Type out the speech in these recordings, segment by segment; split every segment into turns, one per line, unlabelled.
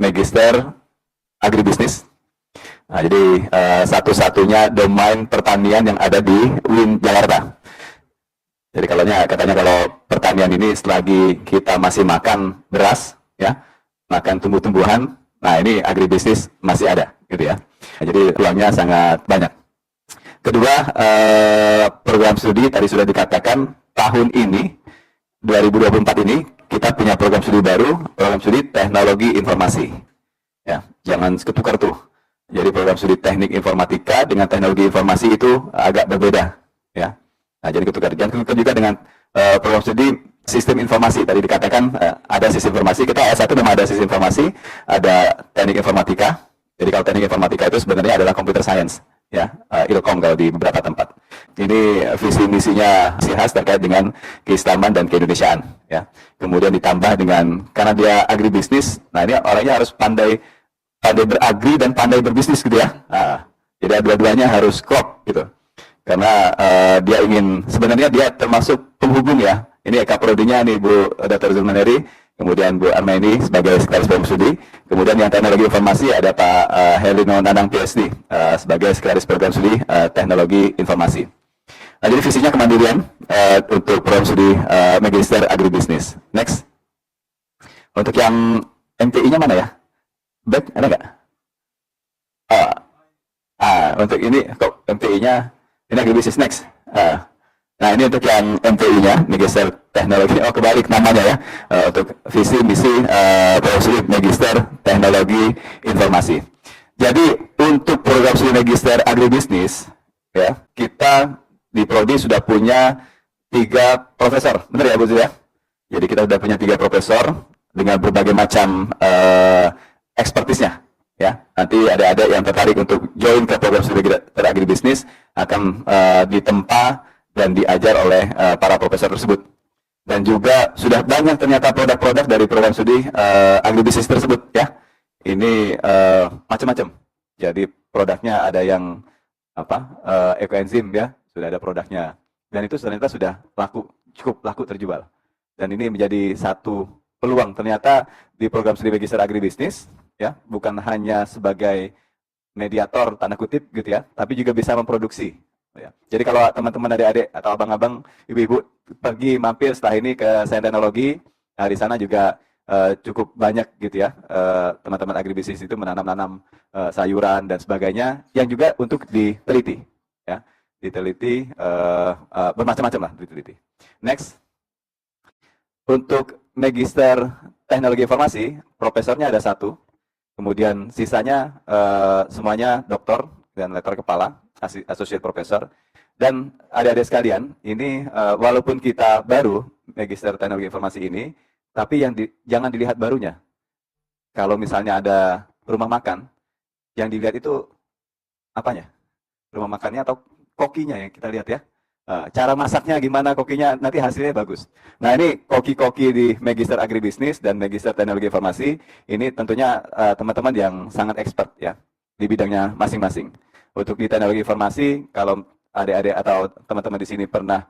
Magister Agribisnis. Nah, jadi satu-satunya domain pertanian yang ada di UIN Jakarta. Jadi katanya kalau pertanian ini selagi kita masih makan beras, ya, makan tumbuh-tumbuhan, nah ini agribisnis masih ada, gitu ya. Nah, jadi peluangnya sangat banyak. Kedua, program studi tadi sudah dikatakan tahun ini 2024 ini kita punya program studi baru, program studi teknologi informasi. Ya, jangan ketukar tuh. Jadi program studi teknik informatika dengan teknologi informasi itu agak berbeda, ya. Nah, jadi ketukar. Jangan ketukar juga dengan program studi sistem informasi. Tadi dikatakan ada sistem informasi. Kita S1 memang ada sistem informasi, ada teknik informatika. Jadi kalau teknik informatika itu sebenarnya adalah computer science, ya, Ilkom kalau di beberapa tempat. Ini visi misinya si khas terkait dengan keislaman dan keindonesiaan, ya. Kemudian ditambah dengan karena dia agribisnis, nah ini orangnya harus pandai beragri dan pandai berbisnis, gitu ya. Nah, jadi dua-duanya harus klop, gitu. Karena sebenarnya dia termasuk penghubung, ya. Ini Eka Prodinya nih Bu Dr. Zulmaneri, kemudian Bu Armaini sebagai sekretaris program studi, kemudian yang teknologi informasi ada Pak Helino Nanang PhD sebagai sekretaris program studi teknologi informasi. Nah, jadi visinya kemandirian untuk program studi Magister Agribisnis. Next. Untuk yang MTI-nya mana ya? Back, ada nggak? Untuk ini kok MTI-nya ini agribisnis. Next. Nah, ini untuk yang MTI-nya, Magister Teknologi. Oh, kebalik namanya, ya. Untuk visi misi program studi Magister Teknologi Informasi. Jadi untuk program studi Magister Agribisnis, ya, kita di Prodi sudah punya 3 profesor, benar ya Bu Zul, ya? Jadi kita sudah punya 3 profesor dengan berbagai macam ekspertisnya, ya. Nanti adik-adik yang tertarik untuk join ke program studi agribisnis akan ditempa dan diajar oleh para profesor tersebut. Dan juga sudah banyak ternyata produk-produk dari program studi agribisnis tersebut, ya. Ini macam-macam. Jadi produknya ada yang ekoenzim, ya, sudah ada produknya. Dan itu ternyata sudah cukup laku terjual. Dan ini menjadi satu peluang ternyata di program studi Magister Agribisnis, ya, bukan hanya sebagai mediator tanda kutip, gitu ya, tapi juga bisa memproduksi. Ya. Jadi kalau teman-teman adik-adik atau abang-abang, ibu-ibu pergi mampir setelah ini ke Sains Teknologi, nah di sana juga cukup banyak, gitu ya, teman-teman agribisnis itu menanam sayuran dan sebagainya yang juga untuk diteliti, ya, diteliti bermacam-macam lah diteliti. Next. Untuk Magister Teknologi Informasi, profesornya ada 1, kemudian sisanya semuanya doktor dan lektor kepala, associate professor. Dan adik-adik sekalian, ini walaupun kita baru Magister Teknologi Informasi ini, tapi jangan dilihat barunya. Kalau misalnya ada rumah makan, yang dilihat itu apanya? Rumah makannya atau kokinya yang kita lihat, ya. Cara masaknya gimana, kokinya, nanti hasilnya bagus. Nah, ini koki-koki di Magister Agribisnis dan Magister Teknologi Informasi, ini tentunya teman-teman yang sangat expert, ya, di bidangnya masing-masing. Untuk di Teknologi Informasi, kalau adik-adik atau teman-teman di sini pernah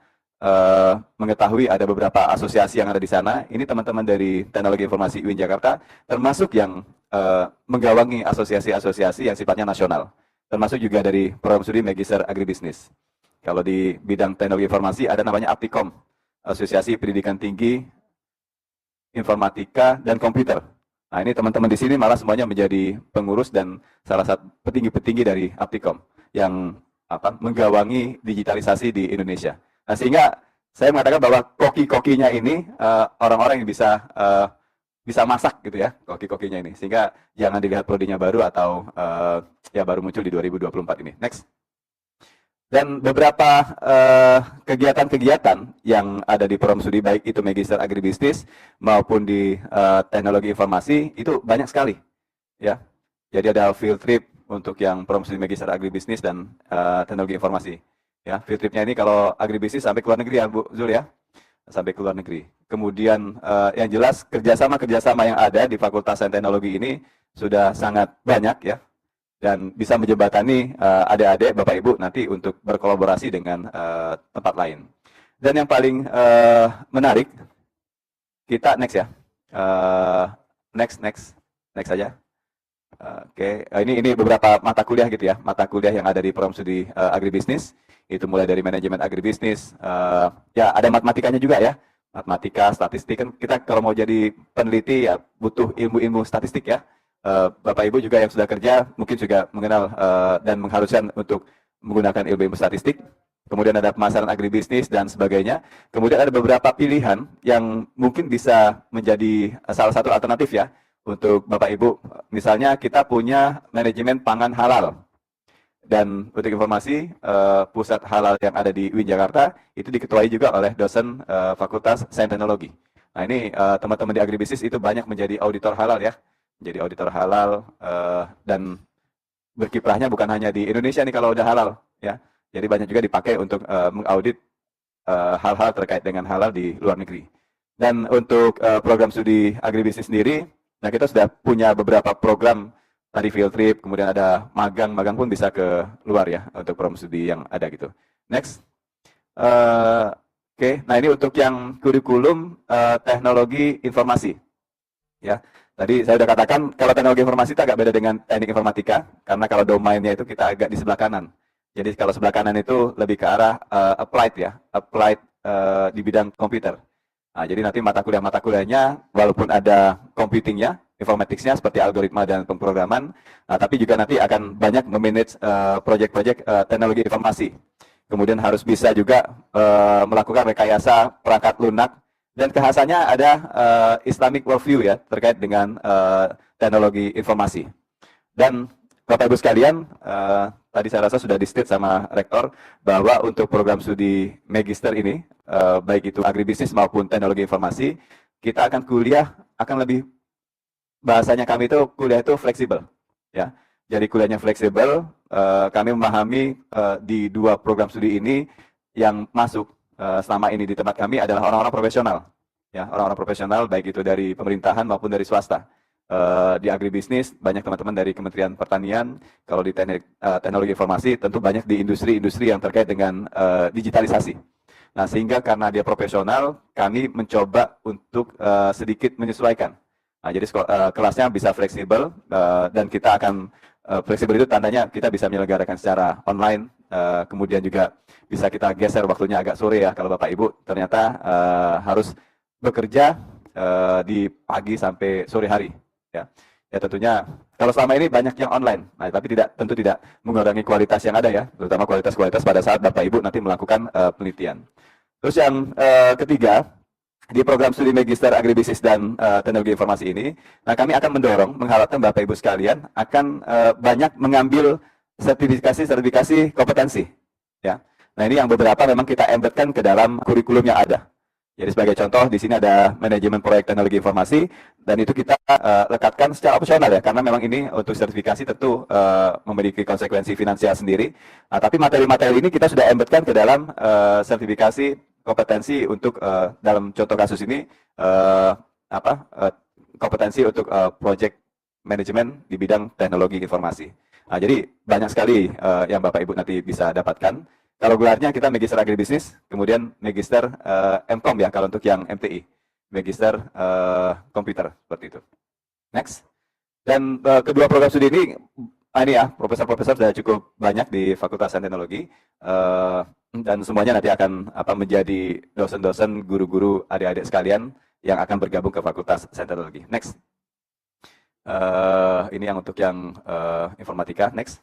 mengetahui ada beberapa asosiasi yang ada di sana, ini teman-teman dari Teknologi Informasi UIN Jakarta, termasuk yang menggawangi asosiasi-asosiasi yang sifatnya nasional, termasuk juga dari program studi Magister Agribisnis. Kalau di bidang teknologi informasi ada namanya Aptikom, Asosiasi Pendidikan Tinggi Informatika dan Komputer. Nah, ini teman-teman di sini malah semuanya menjadi pengurus dan salah satu petinggi-petinggi dari Aptikom yang menggawangi digitalisasi di Indonesia. Nah, sehingga saya mengatakan bahwa koki-kokinya ini orang-orang yang bisa masak, gitu ya, koki-kokinya ini. Sehingga jangan dilihat prodinya baru atau ya baru muncul di 2024 ini. Next. Dan beberapa kegiatan-kegiatan yang ada di program studi, baik itu Magister Agribisnis maupun di Teknologi Informasi, itu banyak sekali, ya. Jadi ada field trip untuk yang program studi Magister Agribisnis dan Teknologi Informasi, ya. Field tripnya ini kalau agribisnis sampai ke luar negeri, ya Bu Zul, ya, sampai ke luar negeri. Kemudian yang jelas kerjasama yang ada di Fakultas Sains Teknologi ini sudah sangat banyak, ya. Dan bisa menjembatani adik-adik, Bapak Ibu nanti untuk berkolaborasi dengan tempat lain. Dan yang paling menarik, kita next, ya, next. Next saja. Oke, ini beberapa mata kuliah gitu ya, mata kuliah yang ada di program studi agribisnis. Itu mulai dari manajemen agribisnis, ya ada matematikanya juga ya, matematika, statistik. Kan kita kalau mau jadi peneliti ya butuh ilmu-ilmu statistik ya. Bapak Ibu juga yang sudah kerja mungkin juga mengenal dan mengharuskan untuk menggunakan ilmu-ilmu statistik. Kemudian ada pemasaran agribisnis dan sebagainya. Kemudian ada beberapa pilihan yang mungkin bisa menjadi salah satu alternatif ya untuk Bapak Ibu. Misalnya kita punya manajemen pangan halal. Dan untuk informasi, pusat halal yang ada di UIN Jakarta itu diketuai juga oleh dosen Fakultas Sains Teknologi. Nah ini teman-teman di agribisnis itu banyak menjadi auditor halal ya. Menjadi auditor halal dan berkiprahnya bukan hanya di Indonesia nih kalau udah halal ya. Jadi banyak juga dipakai untuk mengaudit hal-hal terkait dengan halal di luar negeri. Dan untuk program studi agribisnis sendiri, nah kita sudah punya beberapa program tadi field trip, kemudian ada magang pun bisa ke luar ya untuk program studi yang ada gitu. Next. Oke, nah ini untuk yang kurikulum teknologi informasi. Ya, tadi saya sudah katakan kalau teknologi informasi itu agak beda dengan teknik informatika, karena kalau domainnya itu kita agak di sebelah kanan. Jadi kalau sebelah kanan itu lebih ke arah applied ya, applied di bidang komputer. Nah, jadi nanti mata kuliahnya walaupun ada computingnya, informaticsnya seperti algoritma dan pemrograman, tapi juga nanti akan banyak memanage proyek-proyek teknologi informasi. Kemudian harus bisa juga melakukan rekayasa perangkat lunak dan kekhasannya ada Islamic worldview ya terkait dengan teknologi informasi. Dan Bapak Ibu sekalian, tadi saya rasa sudah di-state sama rektor bahwa untuk program studi magister ini, baik itu agribisnis maupun teknologi informasi, kita akan kuliah akan lebih, bahasanya kami itu kuliah itu fleksibel, ya. Jadi kuliahnya fleksibel, kami memahami di dua program studi ini yang masuk selama ini di tempat kami adalah orang-orang profesional, ya, orang-orang profesional baik itu dari pemerintahan maupun dari swasta. Di agribisnis banyak teman-teman dari Kementerian Pertanian, kalau di teknologi informasi tentu banyak di industri-industri yang terkait dengan digitalisasi. Nah, sehingga karena dia profesional, kami mencoba untuk sedikit menyesuaikan. Nah, jadi kelasnya bisa fleksibel dan kita akan fleksibel itu tandanya kita bisa menyelenggarakan secara online, kemudian juga bisa kita geser waktunya agak sore ya kalau Bapak Ibu ternyata harus bekerja di pagi sampai sore hari. Ya tentunya kalau selama ini banyak yang online, nah, tapi tentu tidak mengurangi kualitas yang ada ya, terutama kualitas pada saat Bapak Ibu nanti melakukan penelitian. Terus yang ketiga, di program studi magister agribisnis dan teknologi informasi ini, nah kami akan mengharapkan Bapak Ibu sekalian akan banyak mengambil sertifikasi kompetensi, ya. Nah ini yang beberapa memang kita embedkan ke dalam kurikulum yang ada. Jadi sebagai contoh di sini ada manajemen proyek teknologi informasi dan itu kita lekatkan secara opsional ya karena memang ini untuk sertifikasi tentu memiliki konsekuensi finansial sendiri. Nah, tapi materi-materi ini kita sudah embedkan ke dalam sertifikasi kompetensi untuk dalam contoh kasus ini kompetensi untuk project manajemen di bidang teknologi informasi. Nah, jadi banyak sekali yang Bapak Ibu nanti bisa dapatkan. Kalau gelarnya kita Magister Agribisnis, kemudian Magister MCOM ya kalau untuk yang MTI, Magister Komputer seperti itu. Next. Dan kedua program studi ini ya profesor-profesor sudah cukup banyak di Fakultas Sains Teknologi dan semuanya nanti akan menjadi dosen-dosen, guru-guru, adik-adik sekalian yang akan bergabung ke Fakultas Sains Teknologi. Next. Ini yang untuk yang informatika. Next.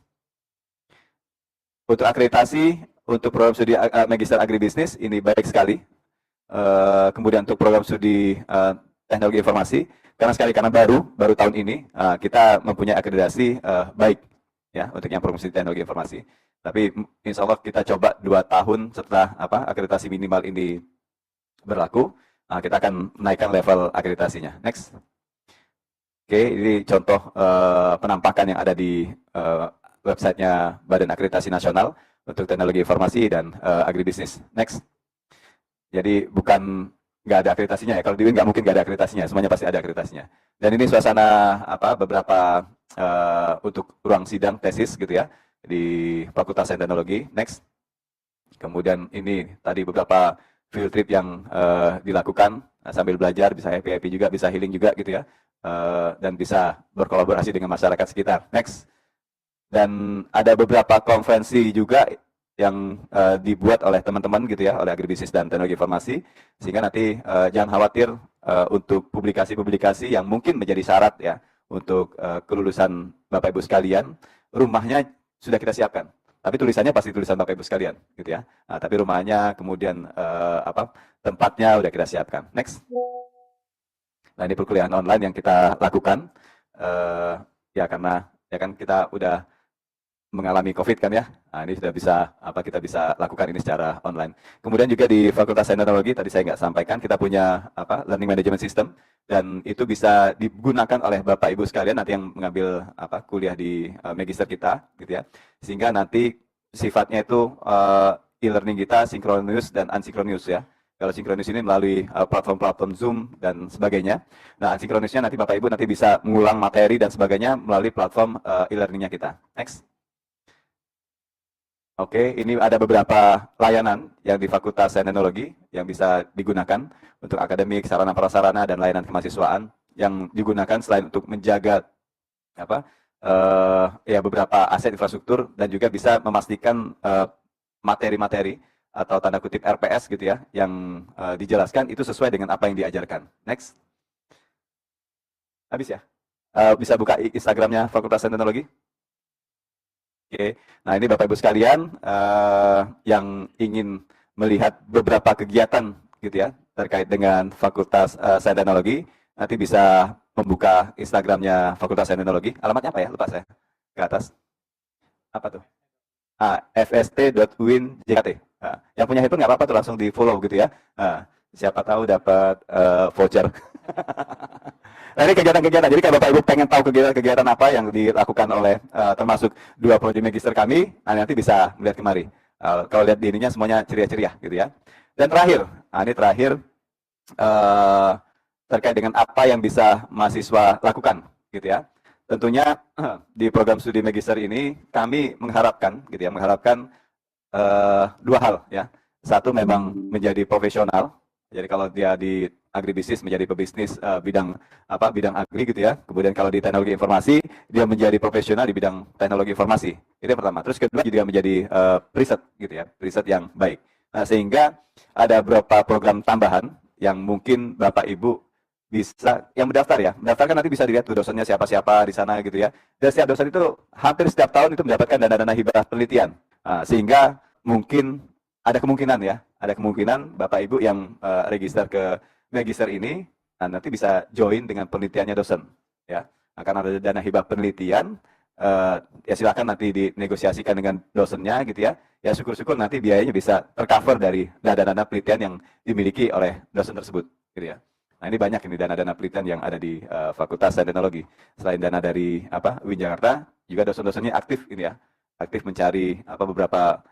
Untuk akreditasi, untuk program studi Magister Agribisnis, ini baik sekali. Kemudian untuk program studi teknologi informasi, karena baru tahun ini, kita mempunyai akreditasi baik ya untuk yang program studi teknologi informasi. Tapi insya Allah kita coba 2 tahun setelah akreditasi minimal ini berlaku, kita akan menaikkan level akreditasinya. Next. Oke, ini contoh penampakan yang ada di websitenya Badan Akreditasi Nasional untuk teknologi informasi dan agribisnis. Next. Jadi bukan nggak ada akreditasinya ya. Kalau di UIN nggak mungkin nggak ada akreditasinya. Semuanya pasti ada akreditasinya. Dan ini suasana beberapa untuk ruang sidang tesis gitu ya di Fakultas Sains Teknologi. Next. Kemudian ini tadi beberapa field trip yang dilakukan sambil belajar, bisa happy-happy juga, bisa healing juga gitu ya, dan bisa berkolaborasi dengan masyarakat sekitar. Next. Dan ada beberapa konferensi juga yang dibuat oleh teman-teman gitu ya, oleh agribisnis dan teknologi informasi, sehingga nanti jangan khawatir untuk publikasi-publikasi yang mungkin menjadi syarat ya untuk kelulusan Bapak Ibu sekalian. Rumahnya sudah kita siapkan, tapi tulisannya pasti tulisan Bapak Ibu sekalian gitu ya. Nah, tapi rumahnya kemudian tempatnya udah kita siapkan. Next. Nah, ini perkuliahan online yang kita lakukan ya karena ya kan kita udah mengalami COVID kan ya. Nah, ini sudah bisa kita bisa lakukan ini secara online. Kemudian juga di Fakultas Sains Teknologi tadi saya nggak sampaikan, kita punya learning management system, dan itu bisa digunakan oleh Bapak Ibu sekalian nanti yang mengambil kuliah di magister kita gitu ya. Sehingga nanti sifatnya itu e-learning kita sinkronus dan asinkronus ya. Kalau sinkronus ini melalui platform-platform Zoom dan sebagainya. Nah, asinkronusnya nanti Bapak Ibu nanti bisa mengulang materi dan sebagainya melalui platform e-learningnya kita. Next. Oke, ini ada beberapa layanan yang di Fakultas Sains Teknologi yang bisa digunakan untuk akademik, sarana prasarana, dan layanan kemahasiswaan yang digunakan selain untuk menjaga ya beberapa aset infrastruktur dan juga bisa memastikan materi-materi atau tanda kutip RPS gitu ya yang dijelaskan itu sesuai dengan apa yang diajarkan. Next. Habis ya? Bisa buka Instagramnya Fakultas Sains Teknologi? Oke, nah ini Bapak Ibu sekalian yang ingin melihat beberapa kegiatan gitu ya terkait dengan Fakultas Sains Teknologi, nanti bisa membuka Instagramnya Fakultas Sains Teknologi. Alamatnya apa ya? Lupa saya. Ke atas. Apa tuh? fst.uin.jkt. Nah, yang punya handphone nggak apa-apa tuh langsung di follow gitu ya. Nah, siapa tahu dapat voucher. Nah, ini kegiatan-kegiatan. Jadi kalau Bapak Ibu pengen tahu kegiatan-kegiatan apa yang dilakukan oleh termasuk 2 prodi magister kami, nanti bisa melihat kemari. Kalau lihat di ininya semuanya ceria-ceria gitu ya. Dan terakhir, ini terakhir terkait dengan apa yang bisa mahasiswa lakukan gitu ya. Tentunya di program studi magister ini kami mengharapkan gitu ya, mengharapkan 2 hal ya. Satu memang menjadi profesional. Jadi kalau dia di agribisnis menjadi pebisnis bidang agri gitu ya. Kemudian kalau di teknologi informasi dia menjadi profesional di bidang teknologi informasi. Itu yang pertama. Terus kedua juga menjadi riset gitu ya, riset yang baik. Nah, sehingga ada beberapa program tambahan yang mungkin Bapak Ibu bisa yang mendaftar ya. Mendaftarkan nanti bisa dilihat tuh dosennya siapa-siapa di sana gitu ya. Dan setiap dosen itu hampir setiap tahun itu mendapatkan dana-dana hibah penelitian. Sehingga mungkin ada kemungkinan Bapak Ibu yang register ke magister ini nanti bisa join dengan penelitiannya dosen ya. Akan ada dana hibah penelitian, ya silakan nanti dinegosiasikan dengan dosennya gitu ya. Ya syukur-syukur nanti biayanya bisa tercover dari dana-dana penelitian yang dimiliki oleh dosen tersebut gitu ya. Nah, ini banyak ini dana-dana penelitian yang ada di Fakultas Sains Teknologi. Selain dana dari UIN Jakarta, juga dosen-dosennya aktif ini ya. Aktif mencari beberapa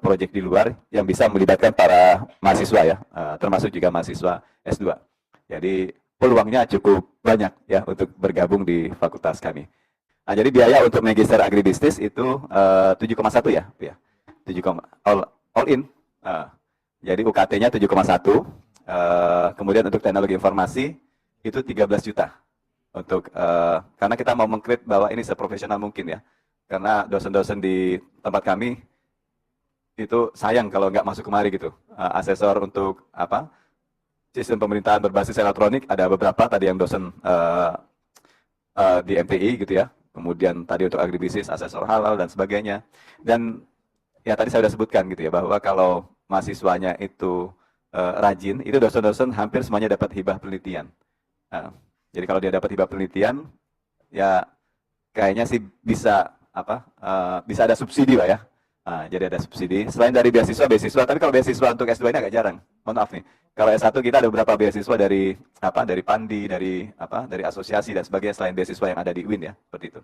proyek di luar yang bisa melibatkan para mahasiswa ya, termasuk juga mahasiswa S2. Jadi peluangnya cukup banyak ya untuk bergabung di fakultas kami. Nah, jadi biaya untuk magister agribisnis itu 7,1 ya, 7, all in. Jadi UKT-nya 7,1. Kemudian untuk teknologi informasi itu 13 juta. Untuk karena kita mau mengkreat bahwa ini seprofesional mungkin ya. Karena dosen-dosen di tempat kami itu sayang kalau nggak masuk kemari gitu. Asesor untuk sistem pemerintahan berbasis elektronik ada beberapa tadi yang dosen di MTI gitu ya. Kemudian tadi untuk agribisnis, asesor halal dan sebagainya. Dan ya tadi saya sudah sebutkan gitu ya bahwa kalau mahasiswanya itu rajin, itu dosen-dosen hampir semuanya dapat hibah penelitian. Jadi kalau dia dapat hibah penelitian, ya kayaknya sih bisa bisa ada subsidi lah ya. Jadi ada subsidi. Selain dari beasiswa, tapi kalau beasiswa untuk S2 ini agak jarang. Mohon maaf nih. Kalau S1 kita ada beberapa beasiswa dari dari Pandi, dari asosiasi dan sebagainya selain beasiswa yang ada di UIN ya, seperti itu.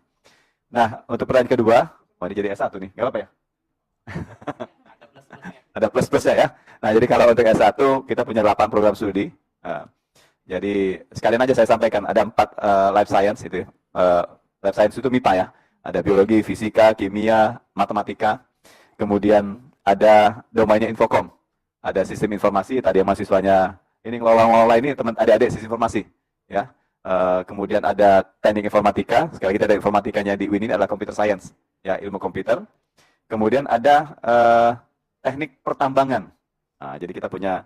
Nah, untuk pertanyaan kedua, ini jadi S1 nih. Enggak apa-apa ya? Ada plus-plusnya ya. Nah, jadi kalau untuk S1 kita punya 8 program studi. Jadi sekalian aja saya sampaikan ada 4 life science itu. Life science itu MIPA ya. Ada biologi, fisika, kimia, matematika. Kemudian ada domainnya Infocom. ada sistem informasi, tadi yang mahasiswanya ini ngelola ini teman adik-adik sistem informasi, ya. Kemudian ada teknik informatika, sekali lagi ada informatikanya di UIN ini adalah computer science, ya, ilmu komputer. Kemudian ada teknik pertambangan. Nah, jadi kita punya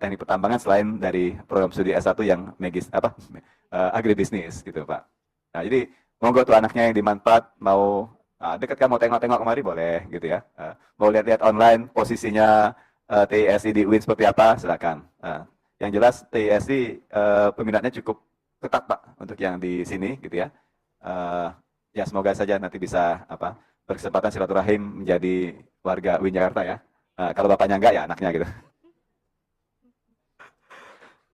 teknik pertambangan selain dari program studi S1 yang agribisnis gitu, Pak. Nah, jadi monggo tuh anaknya yang dimanfaat mau dekat kan mau tengok-tengok kemari boleh gitu ya. Mau lihat-lihat online posisinya TISI di UIN seperti apa, silakan. Yang jelas TISI peminatnya cukup ketat, Pak, untuk yang di sini gitu ya. Ya semoga saja nanti bisa berkesempatan silaturahim menjadi warga UIN Jakarta ya. Kalau bapaknya enggak ya anaknya gitu.